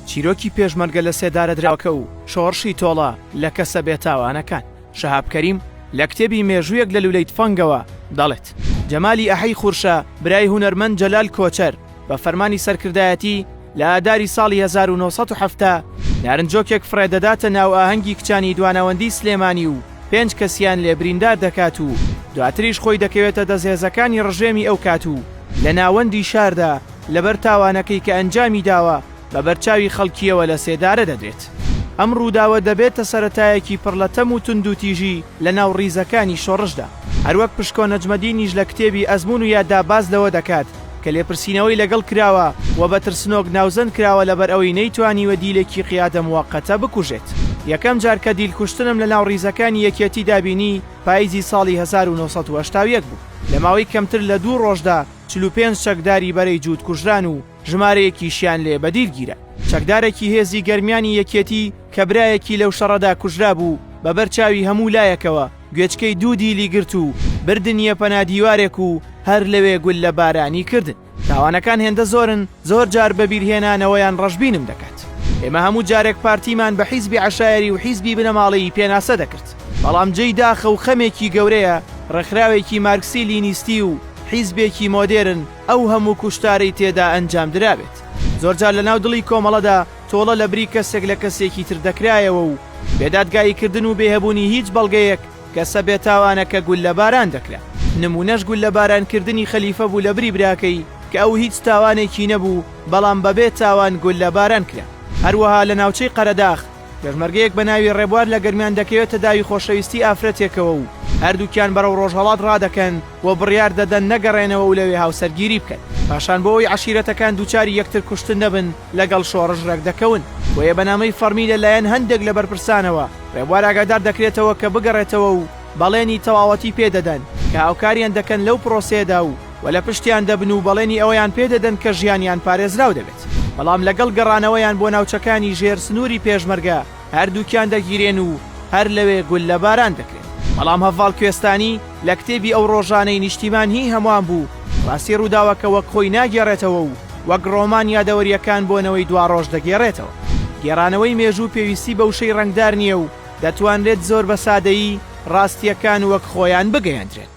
چیرۆکی پێشمەرگە لە سێدارە دراوەکە و شۆڕشی تۆڵە لە کەسە بێتاوانەکان. شەهاب کەریم لە کتێبی مێژوویەک لە لولەی تفەنگەوە دەڵێت جەمالی ئەحەی خورشە برای هونەرمەند جەلال کۆچەر بە فەرمانی سەرکردایەتی لە ئاداری ساڵی 1970 نارنجۆکێک فڕێدەداتە ناو ئاهەنگی کچانی دوانەوەندی سلێمانی و 5 کەسیان لێ بریندار دەکات و دواتریش خۆی دەکەوێتە دەستهێزەکانی ڕژێمی ئەو کات و لە ناوەندی شاردا لەبەر تاوانەکەی کە ئەنجامی داوە بە بەرچاوی خەڵکیەوە لە سێدارە دەدرێت. ئەم ڕووداوە دەبێتە سەرەتایەکی پڕ لە تەم و تند و تیژی لە ناو ڕیزەکانی شۆڕشدا. هەروەک پشکۆ نەجمەدینیش لە کتێبی ئەزمون و یاددا باز لەوە دەکات کە لێپرسینەوەی لەگەڵ کراوە و بە ترسنۆک ناوزەند کراوە لەبەر ئەوەی نەیتوانیوە دیلێکی قیادە موەقەتە بکوژێت. یەکەم جار کە دیلکوشتنم لە ناو ڕیزەکانی یەکێتی دابینی پاییزی ساڵی 1970 بوو. لە ماوەی کەمتر لە 2 ڕۆژدا 45 چەکداری بەرەی جووت کوژران و ژمارەیەکیشیان لێ بەدیرگیرە. چەکدارێکی هێزی گەرمیانی یەکێتی کە برایەکی لەو شەڕەدا کوژرا بوو بە بەرچاوی هەموو لایەکەوە گوێچکەی 2 دیلی گرت و بردنیە پەنادیوارێک و هەر لەوێ گول لە بارانی کردن. تاوانەکان هێندە زۆرن، زۆر جار بەبیرهێنانەوەیان ڕەشبینم دەکات. ئێمە هەموو جارێک پارتیمان بە حیزبی عەشایری و حیزبی بنەماڵەیی پێناسە دەکرد، بەڵام جێی داخە و خەمێکی گەورەیە ڕێکخراوێکی مارکسی لینیستی و حیزبێکی مۆدێرن ئەو هەموو کوشتارەی تێدا ئەنجام درابێت. زۆرجار لە ناو دڵی کۆمەڵەدا تۆڵە لە بری کەسێک لە کەسێکی تر دەکرایەوە و بێدادگاییکردن و بێهەبوونی هیچ بەڵگەیەک کەسە بێتاوانەکە گول لە باران دەکرا. نمونەش گول لە بارانکردنی خەلیفە بوو لە بری براکەی کە ئەو هیچ تاوانێکی نەبوو بەڵام بەبێ تاوان گول لە باران کرا. هەروەها لە ناوچەی قەرەداخ پێشمەرگەیەک بە ناوی ڕێبوار لە گەرمیان دەکەوێتە داوی خۆشەویستی ئافرەتێکەوە و هەردووکیان بەرەو ڕۆژهەڵات ڕادەکەن و بڕیار دەدەن نەگەڕێنەوە و لەوێ هاوسەرگیری بکەن پاشان بۆ ئەوەی عەشیرەتەکان دووچاری یەکتر کوشتن نەبن لەگەڵ شۆڕش ڕێک دەکەون. بۆیە بەنامەی فەرمی لەلایەن هەندێک لە بەرپرسانەوە ڕێبوار ئاگادار دەکرێتەوە کە بگەڕێتەوە و بەڵێنی تەواوەتی پێدەدەن کە هاوکاریان دەکەن لەو پرۆسێدا و لە پشتیان دەبن و بەڵێنی ئەوەیان پێدەدەن کە ژیانیان پارێزراو دەبێت. بەڵام لەگەڵ گەڕانەوەیان بۆ ناوچەکانی ژێر سنووری پێشمەرگە هەردووکیان دەگیرێن و هەر لەوێ گول لە باران دەکرێن. بەڵام هەڤاڵ کوێستانی لە کتێبی ئەو ڕۆژانەی نیشتیمان هی هەمووان بوو ڕاستی ڕووداوەکە وەک خۆی ناگێڕێتەوە و وەک ڕۆمان یادەوەریەکان بۆنەوەی 2 ڕۆژ دەگێڕێتەوە. گێڕانەوەی مێژوو پێویستی بە وشەی ڕەنگدار نییە و دەتوانرێت زۆر بە سادەیی ڕاستیەکان وەک خۆیان بگەیاندرێت.